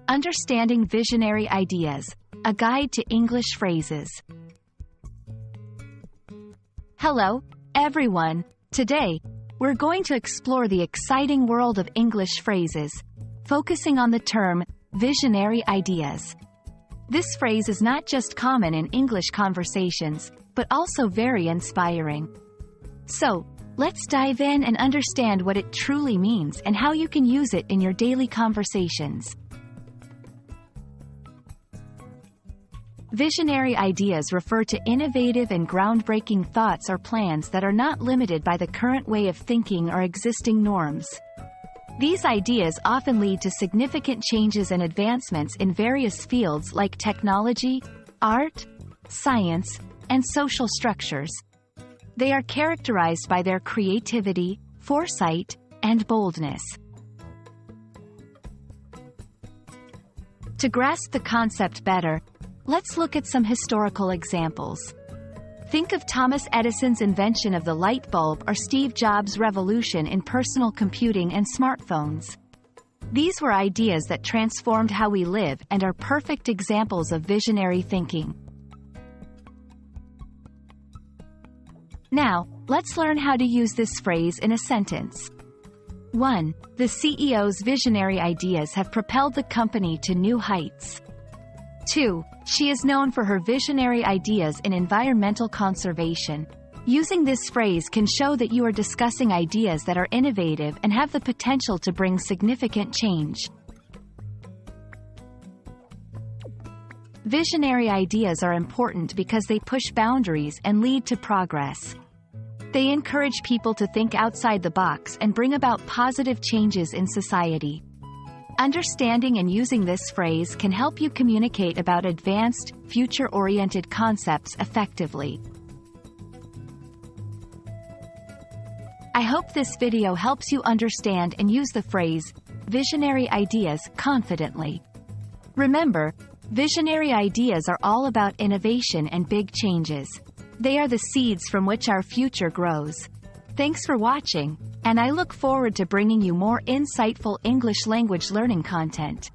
Understanding Visionary Ideas, a guide to English phrases. Hello, everyone. Today, we're going to explore the exciting world of English phrases, focusing on the term visionary ideas. This phrase is not just common in English conversations, but also very inspiring. So, let's dive in and understand what it truly means and how you can use it in your daily conversations. Visionary ideas refer to innovative and groundbreaking thoughts or plans that are not limited by the current way of thinking or existing norms. These ideas often lead to significant changes and advancements in various fields like technology, art, science, and social structures. They are characterized by their creativity, foresight, and boldness. To grasp the concept better, let's look at some historical examples. Think of Thomas Edison's invention of the light bulb or Steve Jobs' revolution in personal computing and smartphones. These were ideas that transformed how we live and are perfect examples of visionary thinking. Now, let's learn how to use this phrase in a sentence. 1. The CEO's visionary ideas have propelled the company to new heights. 2. She is known for her visionary ideas in environmental conservation. Using this phrase can show that you are discussing ideas that are innovative and have the potential to bring significant change. Visionary ideas are important because they push boundaries and lead to progress. They encourage people to think outside the box and bring about positive changes in society. Understanding and using this phrase can help you communicate about advanced, future-oriented concepts effectively. I hope this video helps you understand and use the phrase, visionary ideas, confidently. Remember, visionary ideas are all about innovation and big changes. They are the seeds from which our future grows. Thanks for watching, and I look forward to bringing you more insightful English language learning content.